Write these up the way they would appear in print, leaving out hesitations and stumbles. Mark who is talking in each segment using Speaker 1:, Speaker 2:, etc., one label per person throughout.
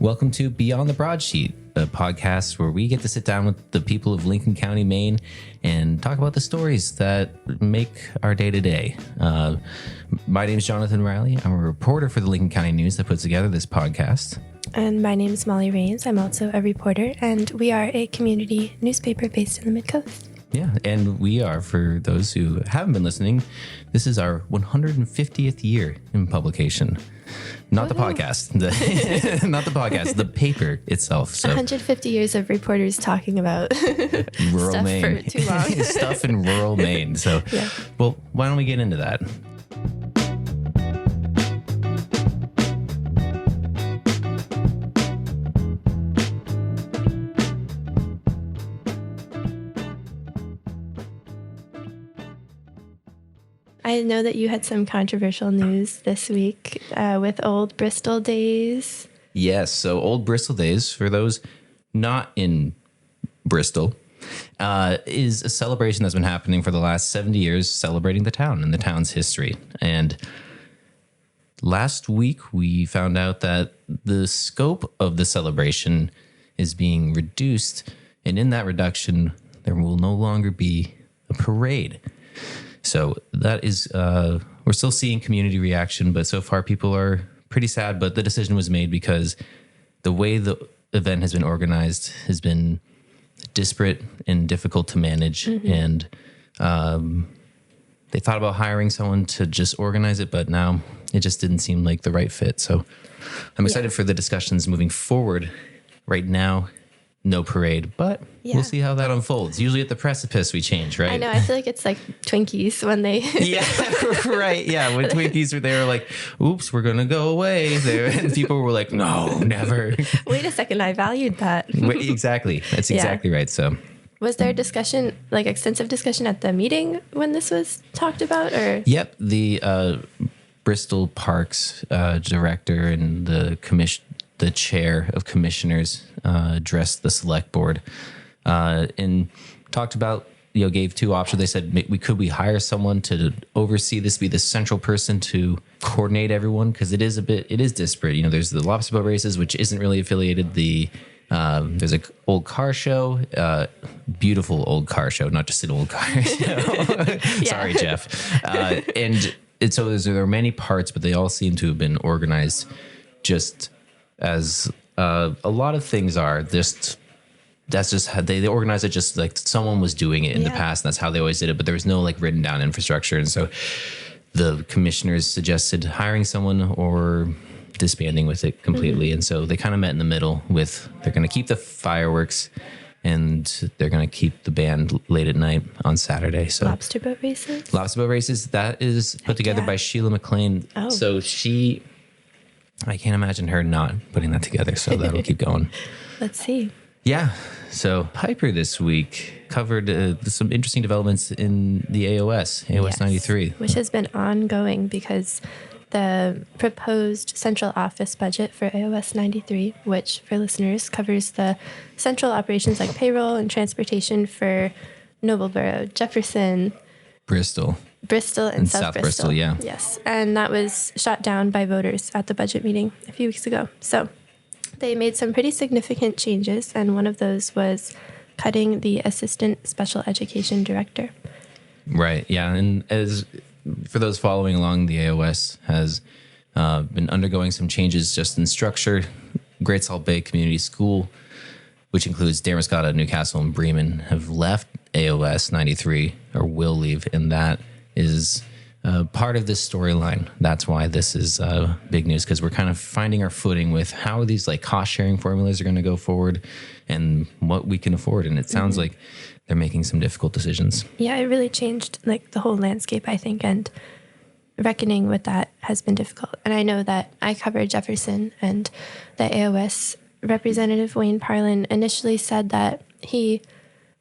Speaker 1: Welcome to Beyond the Broadsheet, a podcast where we get to sit down with the people of Lincoln County, Maine, and talk about the stories that make our day to day. My name is Johnathan Riley. I'm a reporter for the Lincoln County News that puts together this podcast.
Speaker 2: And my name is Molly Raines. I'm also a reporter, and we are a community newspaper based in the Mid-Coast.
Speaker 1: Yeah, and we are, for those who haven't been listening, this is our 150th year in publication. Not the podcast, not the podcast, the paper itself. So
Speaker 2: 150 years of reporters talking about
Speaker 1: rural
Speaker 2: stuff
Speaker 1: Maine.
Speaker 2: for too long.
Speaker 1: Stuff in rural Maine. So,
Speaker 2: yeah.
Speaker 1: Well, why don't we get into that?
Speaker 2: I know that you had some controversial news this week with Old Bristol Days.
Speaker 1: Yes. So Old Bristol Days, for those not in Bristol, is a celebration that's been happening for the last 70 years, celebrating the town and the town's history. And last week, we found out that the scope of the celebration is being reduced. And in that reduction, there will no longer be a parade. So that is, we're still seeing community reaction, but so far people are pretty sad. But the decision was made because the way the event has been organized has been disparate and difficult to manage. Mm-hmm. And they thought about hiring someone to just organize it, but now it just didn't seem like the right fit. So I'm excited for the discussions moving forward. Right now, no parade, but we'll see how that unfolds. Usually at the precipice, we change, right?
Speaker 2: I know. I feel like it's like Twinkies when they...
Speaker 1: Yeah, right. Yeah, when Twinkies were there, like, oops, we're going to go away. And people were like, no, never.
Speaker 2: Wait a second, I valued that.
Speaker 1: Exactly. That's exactly right. So,
Speaker 2: was there discussion, like extensive discussion at the meeting when this was talked about? Or
Speaker 1: Yep. The Bristol Parks director and the chair of commissioners addressed the select board and talked about, gave two options. They said, we hire someone to oversee this, be the central person to coordinate everyone, because it is disparate. There's the lobster boat races, which isn't really affiliated. There's an old car show, beautiful old car show, not just an old car show. Sorry, Jeff. And so there are many parts, but they all seem to have been organized just as a lot of things are. That's just how they organize it, just like someone was doing it in the past, and that's how they always did it, but there was no like written down infrastructure. And so the commissioners suggested hiring someone or disbanding with it completely. Mm-hmm. And so they kind of met in the middle with, they're going to keep the fireworks and they're going to keep the band late at night on Saturday. So
Speaker 2: lobster boat races,
Speaker 1: that is put together by Sheila McLean.
Speaker 2: Oh.
Speaker 1: So I can't imagine her not putting that together, so that'll keep going.
Speaker 2: Let's see.
Speaker 1: Yeah. So Piper this week covered some interesting developments in the AOS 93.
Speaker 2: Which has been ongoing because the proposed central office budget for AOS 93, which for listeners covers the central operations like payroll and transportation for Noblesboro, Jefferson, Bristol and South Bristol.
Speaker 1: Yeah.
Speaker 2: Yes. And that was shot down by voters at the budget meeting a few weeks ago. So they made some pretty significant changes, and one of those was cutting the assistant special education director. Right.
Speaker 1: Yeah. And as for those following along, the AOS has been undergoing some changes just in structure. Great Salt Bay Community School, which includes Damascotta, Newcastle, and Bremen, have left AOS 93 or will leave, and that is part of this storyline. That's why this is big news, because we're kind of finding our footing with how these like cost sharing formulas are going to go forward and what we can afford. And it sounds like they're making some difficult decisions.
Speaker 2: Yeah, it really changed like the whole landscape, I think, and reckoning with that has been difficult. And I know that I covered Jefferson, and the AOS representative Wayne Parlin initially said that he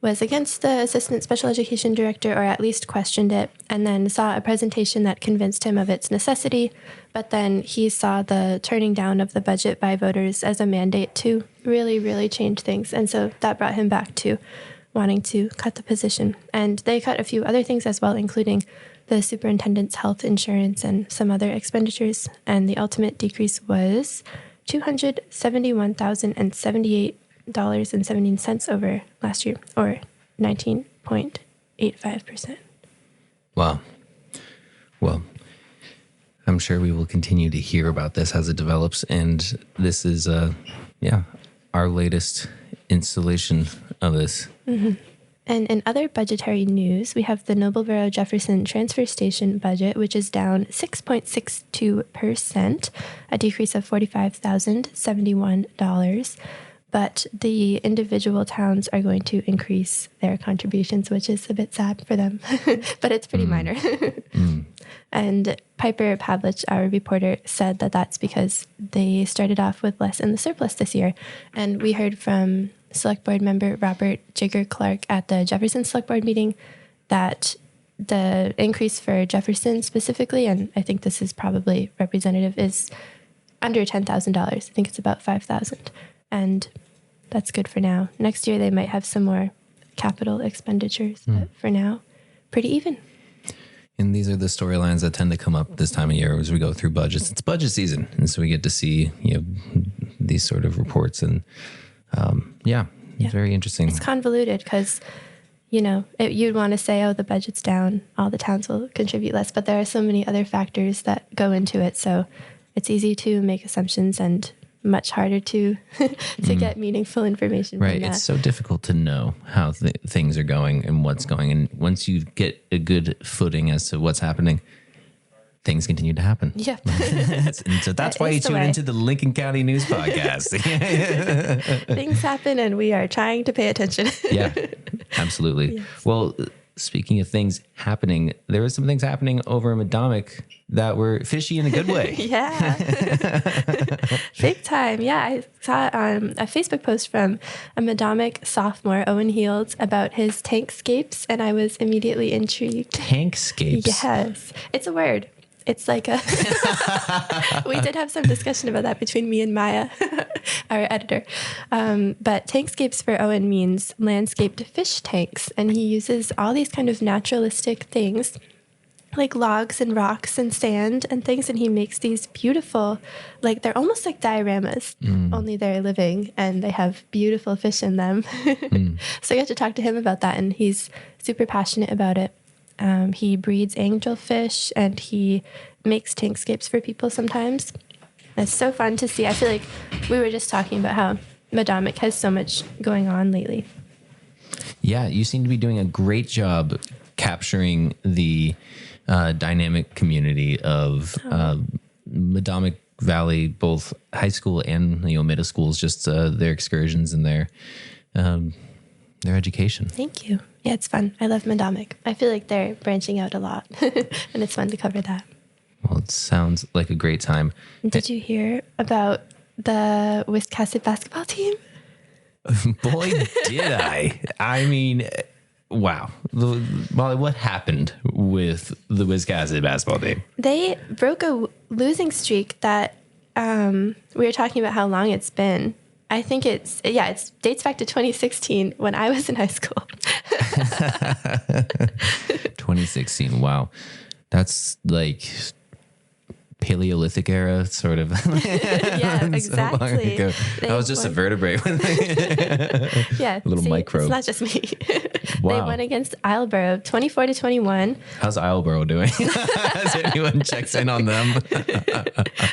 Speaker 2: was against the assistant special education director, or at least questioned it, and then saw a presentation that convinced him of its necessity. But then he saw the turning down of the budget by voters as a mandate to really, really change things. And so that brought him back to wanting to cut the position. And they cut a few other things as well, including the superintendent's health insurance and some other expenditures. And the ultimate decrease was $271,078.17 over last year, or 19.85%.
Speaker 1: Wow. Well, I'm sure we will continue to hear about this as it develops. And this is, our latest installation of this.
Speaker 2: Mm-hmm. And in other budgetary news, we have the Noblesboro Jefferson Transfer Station budget, which is down 6.62%, a decrease of $45,071. But the individual towns are going to increase their contributions, which is a bit sad for them, but it's pretty minor. And Piper Pavlich, our reporter, said that that's because they started off with less in the surplus this year. And we heard from Select Board member Robert Jigger Clark at the Jefferson Select Board meeting that the increase for Jefferson specifically, and I think this is probably representative, is under $10,000. I think it's about $5,000. And that's good for now. Next year, they might have some more capital expenditures, but for now, pretty even.
Speaker 1: And these are the storylines that tend to come up this time of year as we go through budgets. It's budget season, and so we get to see these sort of reports, and it's very interesting.
Speaker 2: It's convoluted because you'd want to say, oh, the budget's down, all the towns will contribute less, but there are so many other factors that go into it, so it's easy to make assumptions and much harder to get meaningful information.
Speaker 1: Right. It's so difficult to know how things are going and what's going. And once you get a good footing as to what's happening, things continue to happen.
Speaker 2: Yeah.
Speaker 1: And so that's why you tune into the Lincoln County News Podcast.
Speaker 2: Things happen and we are trying to pay attention.
Speaker 1: Yeah, absolutely. Yes. Well, speaking of things happening, there were some things happening over in Madomic that were fishy in a good way.
Speaker 2: Yeah. Big time. Yeah. I saw a Facebook post from a Madomic sophomore, Owen Heald, about his tankscapes, and I was immediately intrigued.
Speaker 1: Tankscapes?
Speaker 2: Yes. It's a word. It's like a... We did have some discussion about that between me and Maya, our editor. But tankscapes for Owen means landscaped fish tanks. And he uses all these kind of naturalistic things, like logs and rocks and sand and things. And he makes these beautiful, they're almost like dioramas, only they're living and they have beautiful fish in them. So I got to talk to him about that, and he's super passionate about it. He breeds angelfish, and he makes tankscapes for people sometimes. It's so fun to see. I feel like we were just talking about how Madomic has so much going on lately.
Speaker 1: Yeah, you seem to be doing a great job capturing the dynamic community of Madomic Valley, both high school and middle schools, just their excursions and their education.
Speaker 2: Thank you. Yeah, it's fun. I love Madomic. I feel like they're branching out a lot, and it's fun to cover that.
Speaker 1: Well, it sounds like a great time.
Speaker 2: Did you hear about the Wiscasset basketball team?
Speaker 1: Boy, did I. I mean, wow. Molly, what happened with the Wiscasset basketball team?
Speaker 2: They broke a losing streak that we were talking about how long it's been. I think it dates back to 2016 when I was in high school.
Speaker 1: 2016. Wow. That's like Paleolithic era, sort of.
Speaker 2: Yeah, exactly.
Speaker 1: I was just a vertebrate.
Speaker 2: Yeah.
Speaker 1: A little microbe.
Speaker 2: It's not just me.
Speaker 1: Wow.
Speaker 2: They won against Islesboro 24-21.
Speaker 1: How's Islesboro doing? Has anyone checks in on them?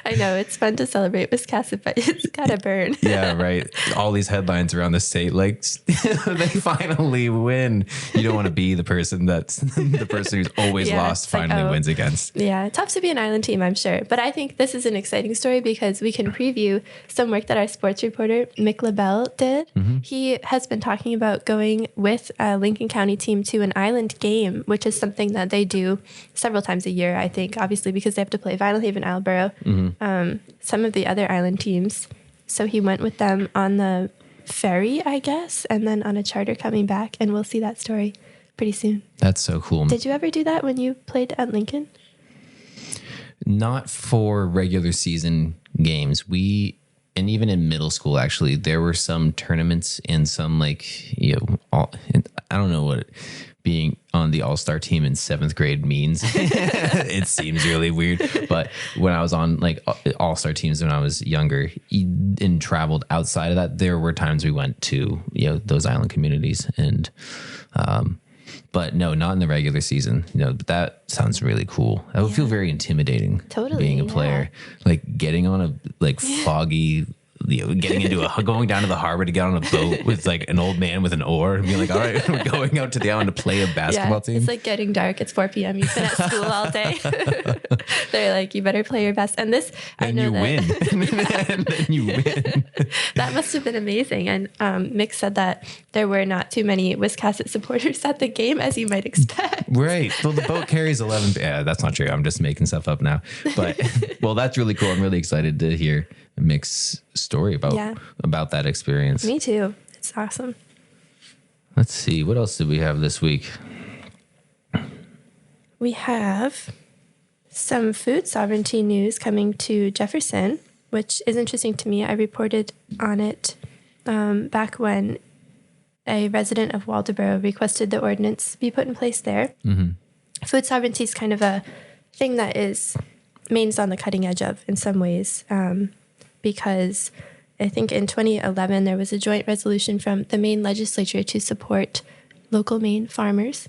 Speaker 2: I know, it's fun to celebrate Wiscasset, but it's gotta burn.
Speaker 1: Yeah, right. All these headlines around the state, like they finally win. You don't want to be the person who's always lost finally wins against.
Speaker 2: Yeah, tough to be an island team, I'm sure. But I think this is an exciting story because we can preview some work that our sports reporter, Mick LaBelle, did. Mm-hmm. He has been talking about going with a Lincoln County team to an island game, which is something that they do several times a year, I think, obviously because they have to play Vinyl Haven, Islesboro, some of the other island teams. So he went with them on the ferry, I guess, and then on a charter coming back, and we'll see that story pretty soon.
Speaker 1: That's so cool.
Speaker 2: Did you ever do that when you played at Lincoln?
Speaker 1: Not for regular season games. And even in middle school, actually, there were some tournaments and some I don't know being on the all-star team in 7th grade means. It seems really weird, but when I was on like all-star teams when I was younger and traveled outside of that, there were times we went to, those island communities and, but no, not in the regular season, but that sounds really cool. That would feel very intimidating.
Speaker 2: Totally,
Speaker 1: being a player, like getting on a like foggy, getting into going down to the harbor to get on a boat with like an old man with an oar and being like, all right, we're going out to the island to play a basketball team.
Speaker 2: It's like getting dark. It's 4 p.m. You've been at school all day. They're like, you better play your best. And this, I know that.
Speaker 1: And then you win.
Speaker 2: That must have been amazing. And Mick said that there were not too many Wiscasset supporters at the game, as you might expect.
Speaker 1: Right. Well, the boat carries 11. Yeah, that's not true. I'm just making stuff up now. But well, that's really cool. I'm really excited to hear Mick's story about that experience.
Speaker 2: Me too. It's awesome.
Speaker 1: Let's see. What else did we have this week?
Speaker 2: We have some food sovereignty news coming to Jefferson, which is interesting to me. I reported on it back when a resident of Waldoboro requested the ordinance be put in place there. Mm-hmm. Food sovereignty is kind of a thing that Maine's on the cutting edge of in some ways, because I think in 2011 there was a joint resolution from the Maine legislature to support local Maine farmers.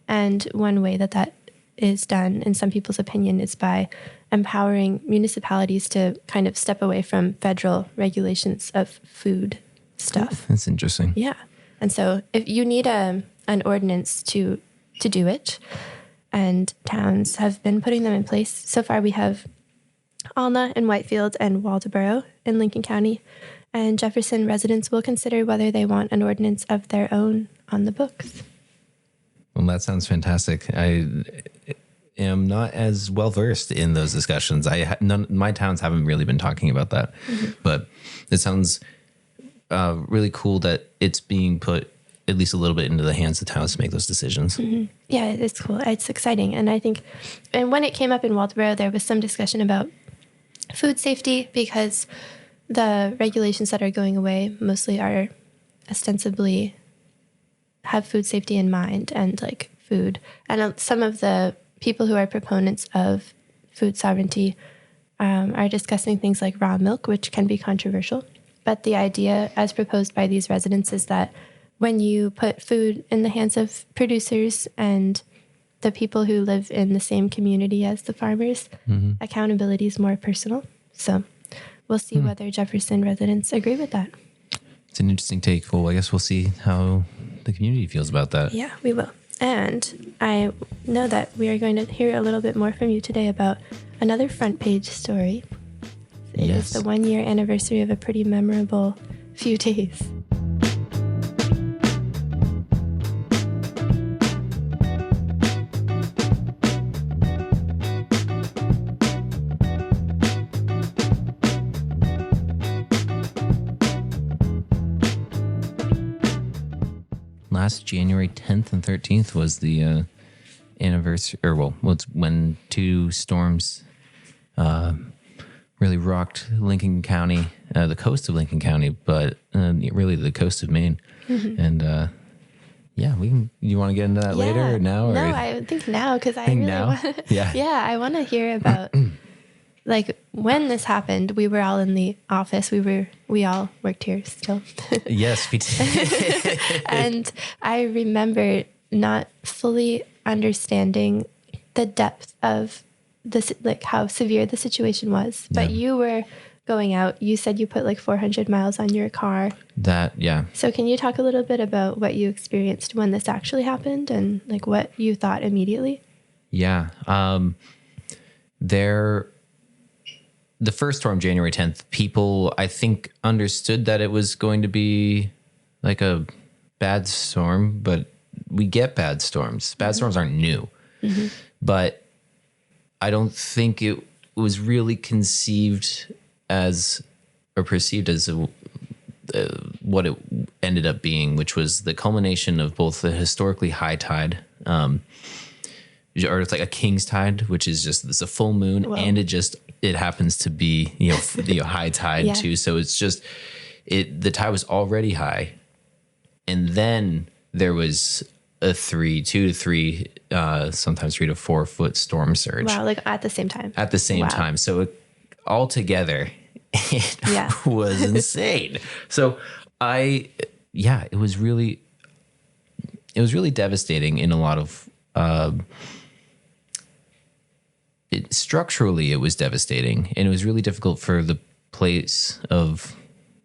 Speaker 2: And one way that is done, in some people's opinion, is by empowering municipalities to kind of step away from federal regulations of food stuff.
Speaker 1: That's interesting.
Speaker 2: Yeah. And so if you need an ordinance to do it, and towns have been putting them in place. So far we have Alna and Whitefield and Waldoboro in Lincoln County, and Jefferson residents will consider whether they want an ordinance of their own on the books.
Speaker 1: Well, that sounds fantastic. I am not as well versed in those discussions. My towns haven't really been talking about that, but it sounds really cool that it's being put at least a little bit into the hands of towns to make those decisions. Mm-hmm.
Speaker 2: Yeah, it's cool. It's exciting. And I think, and when it came up in Waldoboro, there was some discussion about food safety, because the regulations that are going away mostly are ostensibly have food safety in mind and like food. And some of the people who are proponents of food sovereignty are discussing things like raw milk, which can be controversial. But the idea as proposed by these residents is that when you put food in the hands of producers and the people who live in the same community as the farmers, accountability is more personal. So we'll see whether Jefferson residents agree with that.
Speaker 1: It's an interesting take. Well, I guess we'll see how the community feels about that.
Speaker 2: Yeah, we will. And I know that we are going to hear a little bit more from you today about another front page story. It is the 1-year anniversary of a pretty memorable few days.
Speaker 1: Last January 10th and 13th was the anniversary, it's when two storms really rocked Lincoln County, the coast of Lincoln County, but really the coast of Maine. Mm-hmm. And you want to get into that later or now?
Speaker 2: No, I think now, because I really want I want to hear about like when this happened. We were all in the office. We all worked here still.
Speaker 1: Yes, we did.
Speaker 2: And I remember not fully understanding the depth of this, like how severe the situation was. But you were going out. You said you put like 400 miles on your car. So can you talk a little bit about what you experienced when this actually happened and like what you thought immediately?
Speaker 1: Yeah. The first storm, January 10th, people, I think, understood that it was going to be like a bad storm, but we get bad storms. Bad storms aren't new. Mm-hmm. But I don't think it was really conceived as or perceived as what it ended up being, which was the culmination of both the historically high tide, or it's like a king's tide, which is just it's a full moon, and it happens to be the high tide too. So it's just the tide was already high, and then there was a 2 to 3, sometimes 3 to 4 foot storm surge.
Speaker 2: Wow, like at the same time.
Speaker 1: At the same
Speaker 2: Wow.
Speaker 1: time. So altogether, it
Speaker 2: Yeah.
Speaker 1: was insane. So it was really devastating in a lot of, structurally it was devastating, and it was really difficult for the place of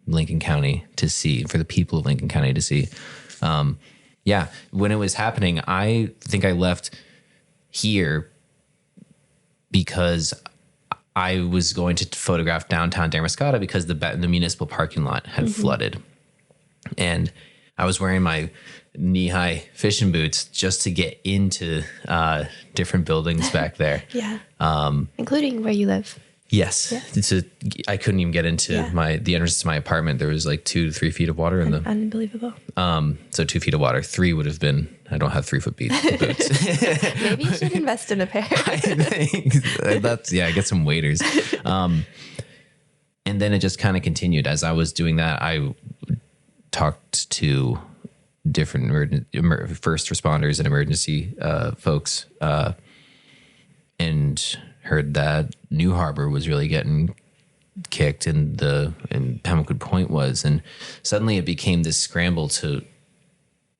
Speaker 1: Lincoln County to see, for the people of Lincoln County to see. When it was happening, I think I left here because I was going to photograph downtown Damariscotta because the municipal parking lot had flooded. And I was wearing my knee-high fishing boots just to get into different buildings back there.
Speaker 2: Yeah. Including where you live.
Speaker 1: Yes. Yeah. I couldn't even get into the entrance to my apartment. There was like 2 to 3 feet of water in them.
Speaker 2: Unbelievable.
Speaker 1: So 2 feet of water. 3 would have been, I don't have 3 foot boots.
Speaker 2: Maybe you should invest in a pair.
Speaker 1: I think get some waders. And then it just kind of continued. As I was doing that, I talked to different first responders and emergency folks, and heard that New Harbor was really getting kicked, and Pembroke Point was, and suddenly it became this scramble to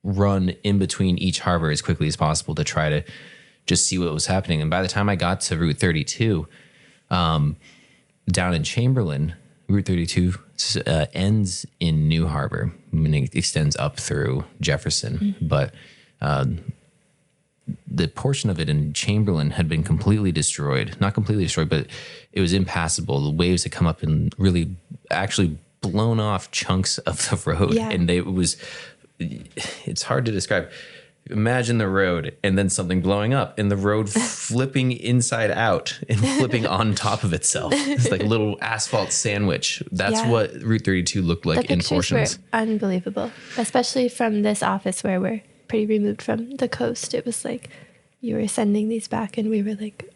Speaker 1: run in between each harbor as quickly as possible to try to just see what was happening. And by the time I got to Route 32, down in Chamberlain, Route 32 ends in New Harbor. I mean, it extends up through Jefferson, but the portion of it in Chamberlain had been completely destroyed. Not completely destroyed, but it was impassable. The waves had come up and really actually blown off chunks of the road.
Speaker 2: Yeah.
Speaker 1: And it's hard to describe. Imagine the road and then something blowing up and the road flipping inside out and flipping on top of itself. It's like a little asphalt sandwich. That's what Route 32 looked like in portions.
Speaker 2: Were unbelievable, especially from this office where we're pretty removed from the coast. It was like you were sending these back and we were like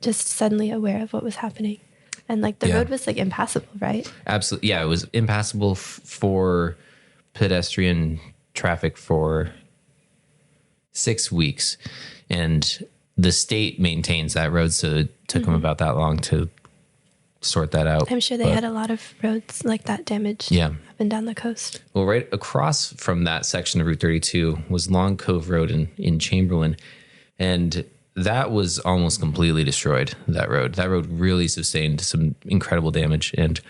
Speaker 2: just suddenly aware of what was happening. And like the road was like impassable, right? Absolutely.
Speaker 1: Yeah, it was impassable for pedestrian traffic for 6 weeks, and the state maintains that road, so it took them about that long to sort that out.
Speaker 2: I'm sure they had a lot of roads like that damaged up and down the coast.
Speaker 1: Well, right across from that section of Route 32 was Long Cove Road in Chamberlain, and that was almost completely destroyed. That road really sustained some incredible damage, and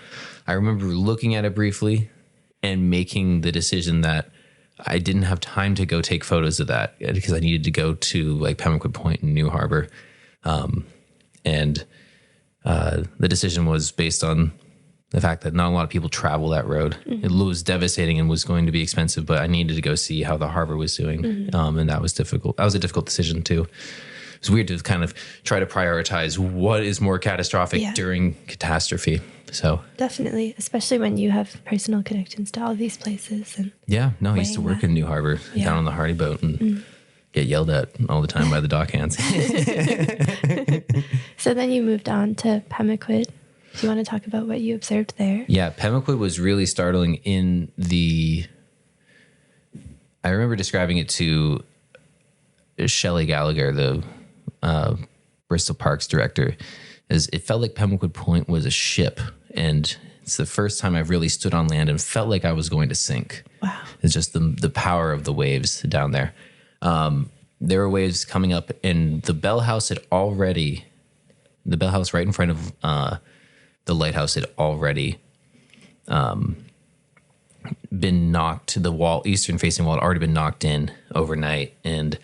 Speaker 1: I remember looking at it briefly and making the decision that I didn't have time to go take photos of that because I needed to go to like Pembroke Point and New Harbor. And the decision was based on the fact that not a lot of people travel that road. It was devastating and was going to be expensive, but I needed to go see how the harbor was doing. And that was difficult. That was a difficult decision too. It's weird to kind of try to prioritize what is more catastrophic during catastrophe. So
Speaker 2: definitely, especially when you have personal connections to all these places. And
Speaker 1: I used to work in New Harbor down on the Hardy boat and get yelled at all the time by the dock hands.
Speaker 2: So then you moved on to Pemaquid. Do you want to talk about what you observed there?
Speaker 1: Yeah, Pemaquid was really startling I remember describing it to Shelley Gallagher, the Bristol Parks director, as it felt like Pembroke Point was a ship, and it's the first time I've really stood on land and felt like I was going to sink.
Speaker 2: Wow.
Speaker 1: It's just the power of the waves down there. There were waves coming up, and the bell house right in front of the lighthouse had already been knocked. The wall, eastern facing wall, had already been knocked in overnight, and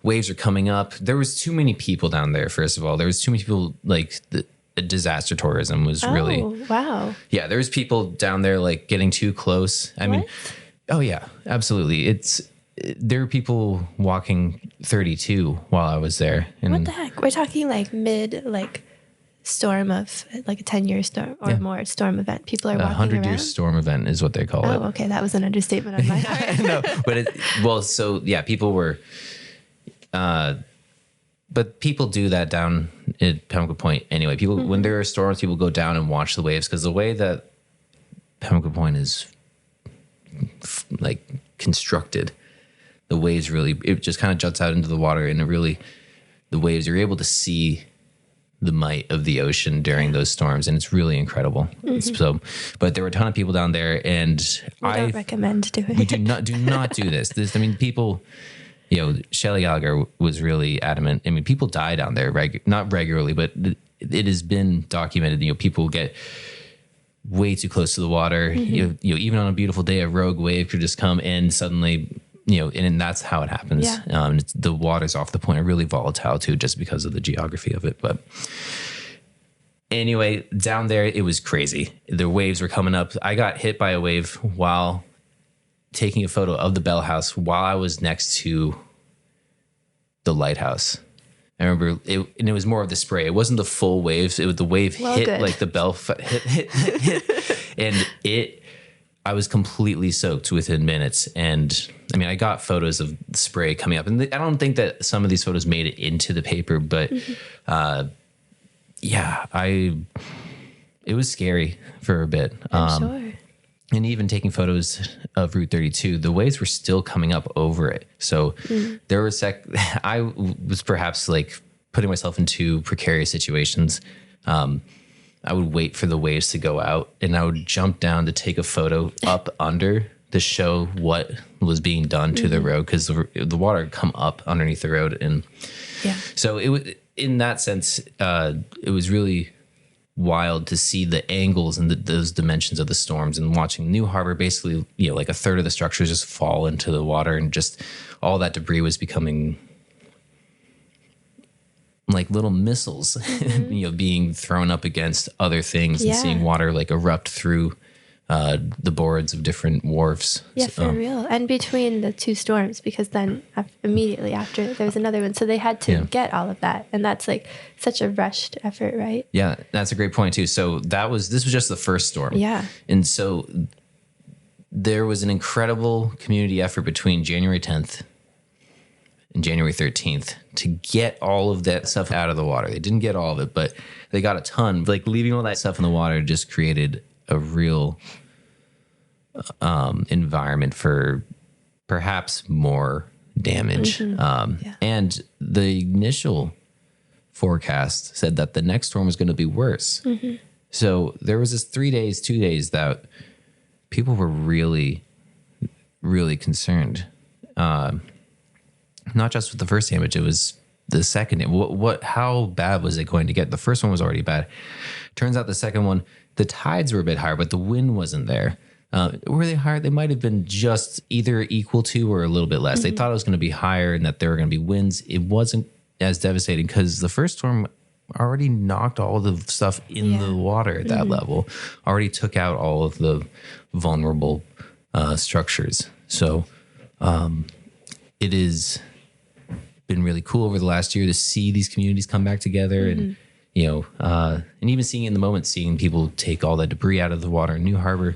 Speaker 1: waves are coming up. There was too many people down there. First of all, there was too many people. Like the disaster tourism was really
Speaker 2: wow.
Speaker 1: Yeah, there was people down there like getting too close. I mean, oh yeah, absolutely. There were people walking 32 while I was there. And
Speaker 2: what the heck? We're talking like mid storm of like a 10-year storm or more storm event. People are walking around.
Speaker 1: 100-year storm event is what they call it.
Speaker 2: Oh, okay. That was an understatement on my part.
Speaker 1: No, but people were, but people do that down at Pembroke Point anyway. People, when there are storms, people go down and watch the waves because the way that Pembroke Point is like constructed, the waves really, it just kind of juts out into the water, and the waves, you're able to see the might of the ocean during those storms, and it's really incredible. So, but there were a ton of people down there, and
Speaker 2: I don't recommend doing
Speaker 1: we
Speaker 2: it.
Speaker 1: do not do this. I mean, people, Shelley Gallagher was really adamant. I mean, people die down there, not regularly, but it has been documented. People get way too close to the water. Even on a beautiful day, a rogue wave could just come and suddenly, and that's how it happens.
Speaker 2: Yeah.
Speaker 1: The water's off the point, really volatile too, just because of the geography of it. But anyway, down there, it was crazy. The waves were coming up. I got hit by a wave while taking a photo of the bell house while I was next to the lighthouse. I remember it was more of the spray. It wasn't the full waves. The wave hit
Speaker 2: good.
Speaker 1: like the bell hit, and I was completely soaked within minutes. And I mean, I got photos of the spray coming up, and I don't think that some of these photos made it into the paper, but it was scary for a bit.
Speaker 2: I'm sure.
Speaker 1: And even taking photos of Route 32, the waves were still coming up over it. So there was I was perhaps like putting myself into precarious situations. I would wait for the waves to go out, and I would jump down to take a photo up under to show what was being done to the road, because the water had come up underneath the road. And so it was, in that sense, it was really wild to see the angles and those dimensions of the storms, and watching New Harbor basically, like a third of the structures just fall into the water, and just all that debris was becoming like little missiles, being thrown up against other things, and seeing water like erupt through the boards of different wharfs.
Speaker 2: Yeah, for real. And between the two storms, because then immediately after there was another one. So they had to get all of that. And that's like such a rushed effort, right?
Speaker 1: Yeah, that's a great point too. So this was just the first storm.
Speaker 2: Yeah.
Speaker 1: And so there was an incredible community effort between January 10th and January 13th to get all of that stuff out of the water. They didn't get all of it, but they got a ton. Like leaving all that stuff in the water just created a real environment for perhaps more damage. And the initial forecast said that the next storm was going to be worse. So there was this 2 days that people were really, really concerned. Not just with the first damage, it was the second. How bad was it going to get? The first one was already bad. Turns out the second one, the tides were a bit higher, but the wind wasn't there. Were they higher? They might have been just either equal to or a little bit less. They thought it was going to be higher and that there were going to be winds. It wasn't as devastating because the first storm already knocked all the stuff in the water at that level, already took out all of the vulnerable structures. So it has been really cool over the last year to see these communities come back together and and even seeing in the moment, seeing people take all that debris out of the water in New Harbor.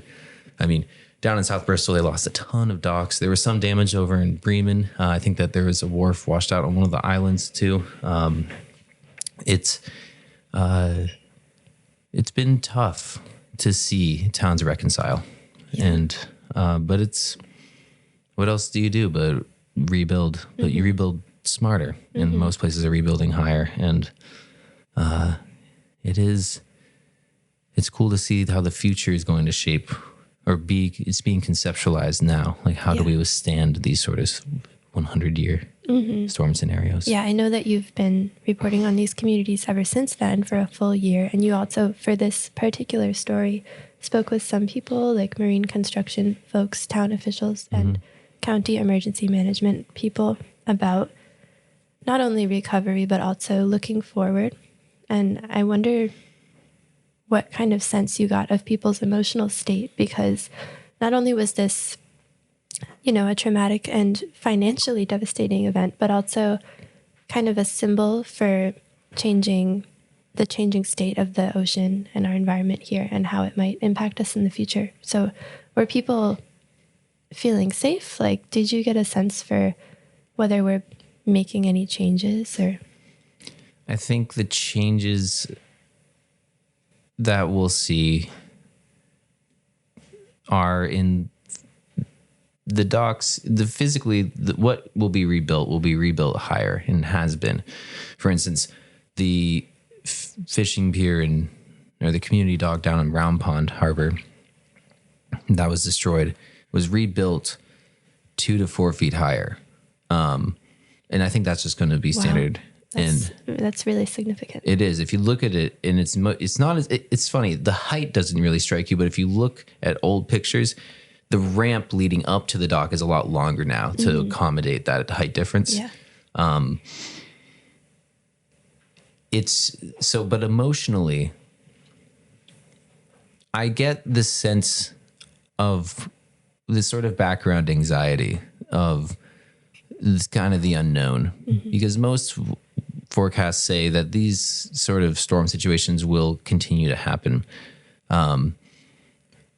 Speaker 1: I mean, down in South Bristol, they lost a ton of docks. There was some damage over in Bremen. I think that there was a wharf washed out on one of the islands too. It's been tough to see towns reconcile, and but it's, what else do you do but rebuild? But you rebuild smarter, and most places are rebuilding higher, and it's cool to see how the future is going to shape it's being conceptualized now. Like, how do we withstand these sort of 100-year storm scenarios?
Speaker 2: Yeah, I know that you've been reporting on these communities ever since then for a full year. And you also, for this particular story, spoke with some people like marine construction folks, town officials, and county emergency management people about not only recovery, but also looking forward. And I wonder what kind of sense you got of people's emotional state, because not only was this, a traumatic and financially devastating event, but also kind of a symbol for the changing state of the ocean and our environment here and how it might impact us in the future. So were people feeling safe? Like, did you get a sense for whether we're making any changes? Or
Speaker 1: I think the changes that we'll see are in the docks, what will be rebuilt higher and has been. For instance, the fishing pier or the community dock down in Round Pond Harbor that was destroyed was rebuilt 2 to 4 feet higher. And I think that's just going to be standard.
Speaker 2: That's really significant.
Speaker 1: It is. If you look at it, and it's not as it's funny. The height doesn't really strike you, but if you look at old pictures, the ramp leading up to the dock is a lot longer now to accommodate that height difference.
Speaker 2: Yeah.
Speaker 1: But emotionally, I get the sense of this sort of background anxiety of this kind of the unknown, because most forecasts say that these sort of storm situations will continue to happen.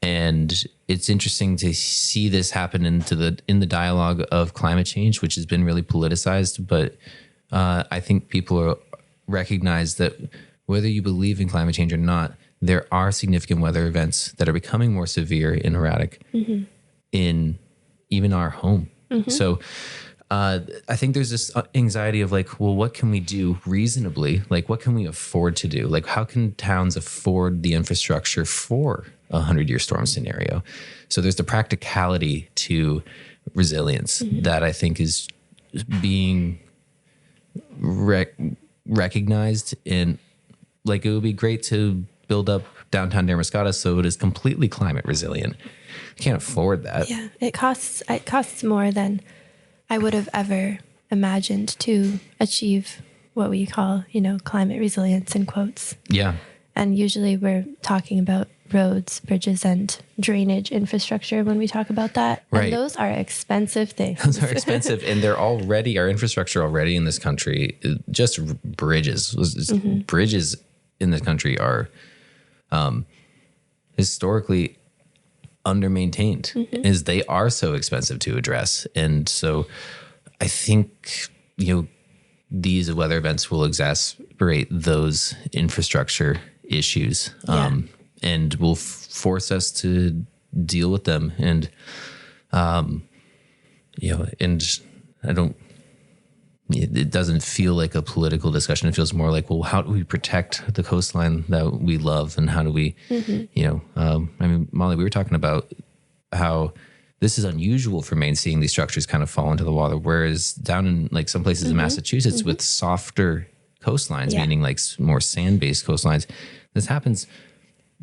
Speaker 1: And it's interesting to see this happen in the dialogue of climate change, which has been really politicized. But I think people recognize that whether you believe in climate change or not, there are significant weather events that are becoming more severe and erratic in even our home. So I think there's this anxiety of like, well, what can we do reasonably? Like, what can we afford to do? Like, how can towns afford the infrastructure for a 100-year storm scenario? So there's the practicality to resilience that I think is being recognized. And like, it would be great to build up downtown Damariscotta so it is completely climate resilient. You can't afford that.
Speaker 2: Yeah, it costs more than I would have ever imagined to achieve what we call, climate resilience in quotes.
Speaker 1: Yeah.
Speaker 2: And usually we're talking about roads, bridges, and drainage infrastructure when we talk about that.
Speaker 1: Right.
Speaker 2: And those are expensive things.
Speaker 1: Those are expensive. And our infrastructure already in this country, just bridges. Bridges in this country are historically under-maintained, as they are so expensive to address. And so I think, these weather events will exacerbate those infrastructure issues and will force us to deal with them. And, and it doesn't feel like a political discussion. It feels more like, well, how do we protect the coastline that we love? And how do we, Molly, we were talking about how this is unusual for Maine, seeing these structures kind of fall into the water. Whereas down in like some places in Massachusetts with softer coastlines, meaning like more sand-based coastlines, this happens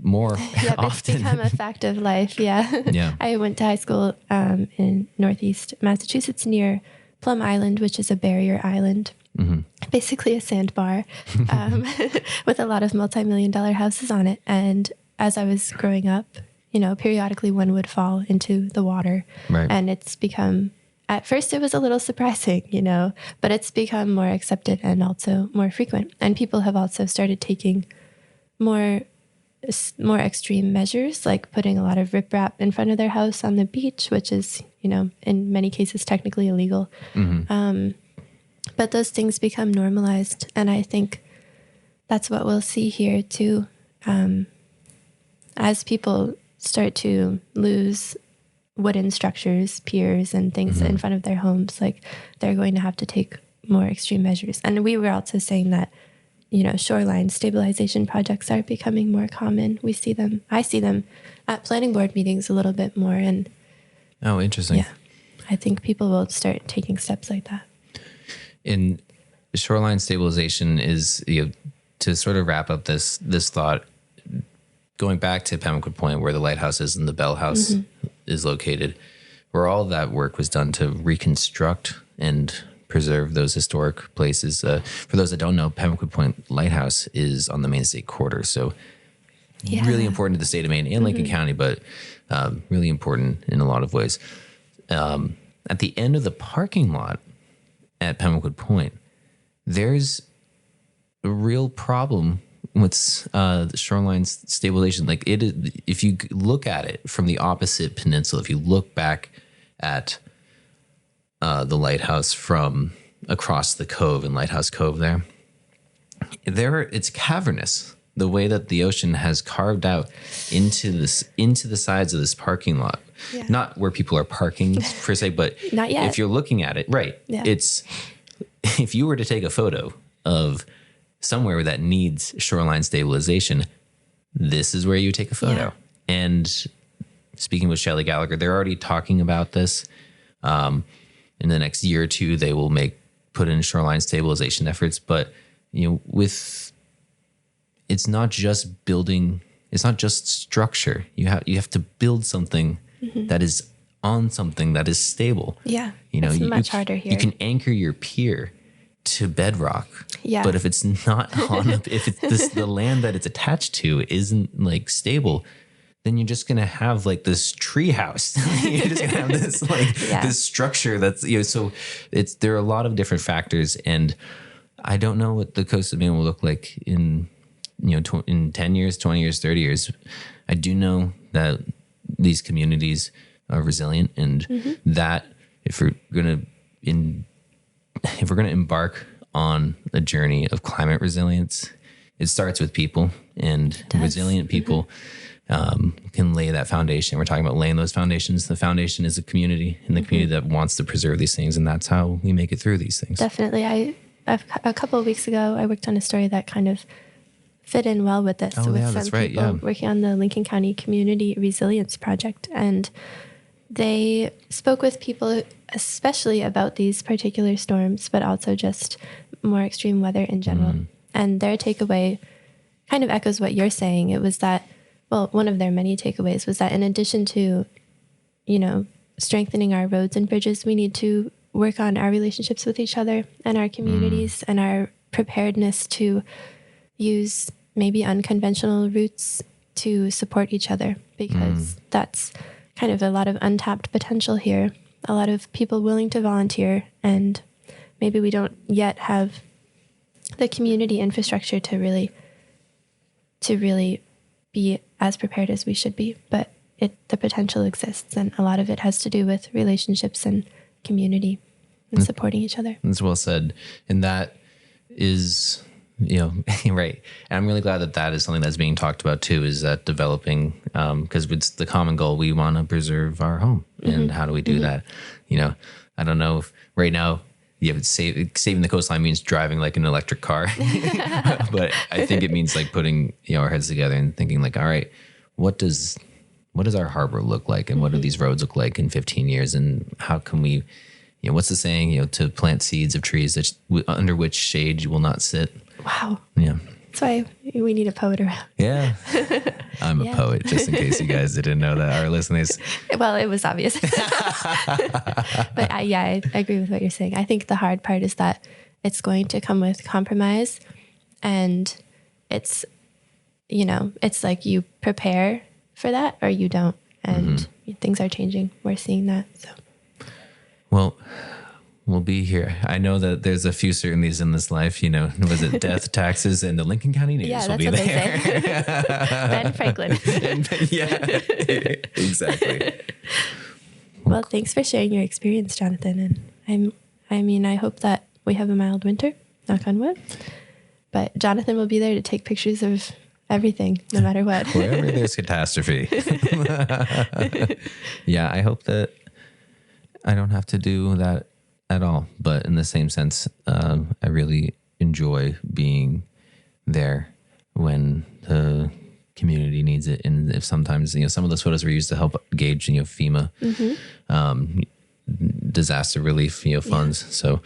Speaker 1: more often.
Speaker 2: It's become a fact of life.
Speaker 1: Yeah.
Speaker 2: I went to high school in Northeast Massachusetts near Plum Island, which is a barrier island, basically a sandbar with a lot of multi-million-dollar houses on it. And as I was growing up, periodically one would fall into the water.
Speaker 1: Right.
Speaker 2: And it's become, at first it was a little surprising, but it's become more accepted and also more frequent. And people have also started taking more extreme measures, like putting a lot of riprap in front of their house on the beach, which is, in many cases technically illegal. But those things become normalized. And I think that's what we'll see here too. As people start to lose wooden structures, piers, and things in front of their homes, like they're going to have to take more extreme measures. And we were also saying that, shoreline stabilization projects are becoming more common. I see them at planning board meetings a little bit more. And
Speaker 1: oh, interesting.
Speaker 2: Yeah, I think people will start taking steps like that.
Speaker 1: In shoreline stabilization is, to sort of wrap up this thought, going back to Pembroke Point, where the lighthouse is and the bell house is located, where all that work was done to reconstruct and preserve those historic places. For those that don't know, Pembroke Point Lighthouse is on the Maine State Quarter, so really important to the state of Maine and Lincoln County, but really important in a lot of ways. At the end of the parking lot at Pembroke Point, there's a real problem with shoreline stabilization. Like if you look at it from the opposite peninsula, if you look back at the lighthouse from across the cove in Lighthouse Cove, it's cavernous. the way that the ocean has carved out into the sides of this parking lot.
Speaker 2: Yeah.
Speaker 1: Not where people are parking per se, but
Speaker 2: Not yet.
Speaker 1: if you're looking at it, right?
Speaker 2: Yeah.
Speaker 1: It's if you were to take a photo of somewhere that needs shoreline stabilization, this is where you take a photo.
Speaker 2: Yeah.
Speaker 1: And speaking with Shelley Gallagher, they're already talking about this. In the next year or two, they will put in shoreline stabilization efforts. But it's not just building. It's not just structure. You have to build something that is on something that is stable.
Speaker 2: Yeah, it's much harder here.
Speaker 1: You can anchor your pier to bedrock.
Speaker 2: Yeah.
Speaker 1: But if it's not if it's the land that it's attached to isn't like stable, then you're just gonna have like this tree house. You're just gonna have this this structure that's so there are a lot of different factors, and I don't know what the coast of Maine will look like in in 10 years, 20 years, 30 years. I do know that these communities are resilient, and that if we're gonna embark on a journey of climate resilience, it starts with people, and resilient people can lay that foundation. We're talking about laying those foundations. The foundation is a community, and the community that wants to preserve these things, and that's how we make it through these things.
Speaker 2: Definitely. A couple of weeks ago, I worked on a story that kind of fit in well with this. With some people working on the Lincoln County Community Resilience Project, and they spoke with people especially about these particular storms, but also just more extreme weather in general. And their takeaway kind of echoes what you're saying. It was that, well, one of their many takeaways was that in addition to, strengthening our roads and bridges, we need to work on our relationships with each other and our communities and our preparedness to use maybe unconventional routes to support each other, because that's kind of a lot of untapped potential here. A lot of people willing to volunteer, and maybe we don't yet have the community infrastructure to really be as prepared as we should be. But the potential exists, and a lot of it has to do with relationships and community and supporting each other.
Speaker 1: That's well said. And that is, right. And I'm really glad that is something that's being talked about too, is that developing, because it's the common goal. We want to preserve our home. And how do we do that? I don't know if right now, saving the coastline means driving like an electric car, but I think it means like putting our heads together and thinking like, all right, what does our harbor look like, and what do these roads look like in 15 years, and how can we, what's the saying, to plant seeds of trees that under which shade you will not sit.
Speaker 2: Wow.
Speaker 1: Yeah.
Speaker 2: That's why we need a poet around.
Speaker 1: Yeah. I'm a poet, just in case you guys didn't know that, our listeners.
Speaker 2: Well, it was obvious. But I agree with what you're saying. I think the hard part is that it's going to come with compromise, and it's, it's like you prepare for that or you don't. And things are changing. We're seeing that. So.
Speaker 1: Well, we'll be here. I know that there's a few certainties in this life, was it death, taxes, and the Lincoln County News will be there.
Speaker 2: Yeah, that's what they say. Ben Franklin.
Speaker 1: Yeah, exactly.
Speaker 2: Well, thanks for sharing your experience, Johnathan. And I hope that we have a mild winter, knock on wood. But Johnathan will be there to take pictures of everything, no matter what.
Speaker 1: Wherever there's catastrophe. Yeah, I hope that I don't have to do that at all. But in the same sense, I really enjoy being there when the community needs it. And if sometimes, some of those photos were used to help gauge, FEMA, disaster relief, funds. So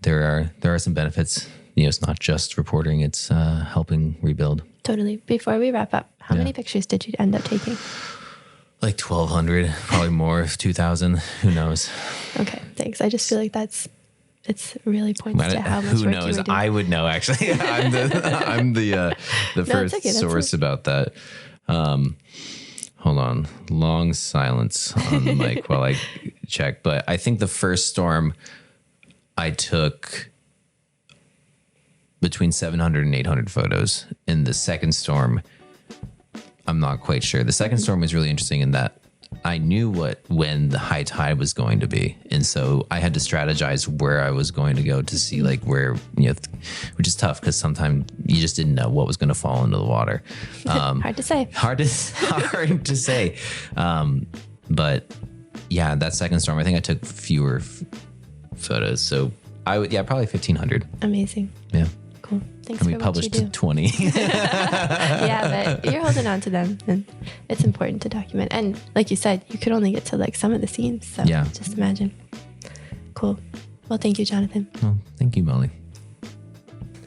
Speaker 1: there are some benefits. It's not just reporting, it's helping rebuild.
Speaker 2: Totally. Before we wrap up, how many pictures did you end up taking?
Speaker 1: Like 1,200, probably more, 2,000. Who knows?
Speaker 2: Okay, thanks. I just feel like it's really points to how much
Speaker 1: who
Speaker 2: work
Speaker 1: knows?
Speaker 2: you were doing.
Speaker 1: I would know, actually. I'm the first source about that. Hold on. Long silence on the mic while I check. But I think the first storm I took between 700 and 800 photos. In the second storm, I'm not quite sure. The second storm was really interesting in that I knew when the high tide was going to be. And so I had to strategize where I was going to go to see like where, which is tough because sometimes you just didn't know what was going to fall into the water.
Speaker 2: Hard to say.
Speaker 1: Hard to say. But yeah, that second storm, I think I took fewer photos. So probably 1,500.
Speaker 2: Amazing.
Speaker 1: Yeah.
Speaker 2: Cool. Thanks
Speaker 1: And
Speaker 2: for
Speaker 1: we published
Speaker 2: what you do.
Speaker 1: 20.
Speaker 2: Yeah, but you're holding on to them, and it's important to document. And like you said, you could only get to like some of the scenes. So
Speaker 1: Yeah.
Speaker 2: just imagine. Cool. Well, thank you, Johnathan.
Speaker 1: Well, thank you, Molly.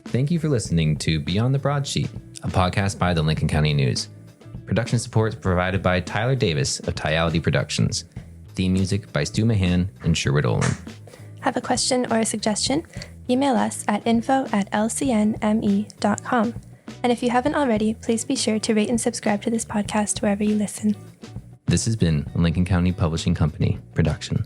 Speaker 1: Thank you for listening to Beyond the Broadsheet, a podcast by the Lincoln County News. Production support is provided by Tyler Davis of Tyality Productions. Theme music by Stu Mahan and Sherwood Olin.
Speaker 2: Have a question or a suggestion? Email us at info@lcnme.com. And if you haven't already, please be sure to rate and subscribe to this podcast wherever you listen.
Speaker 1: This has been a Lincoln County Publishing Company production.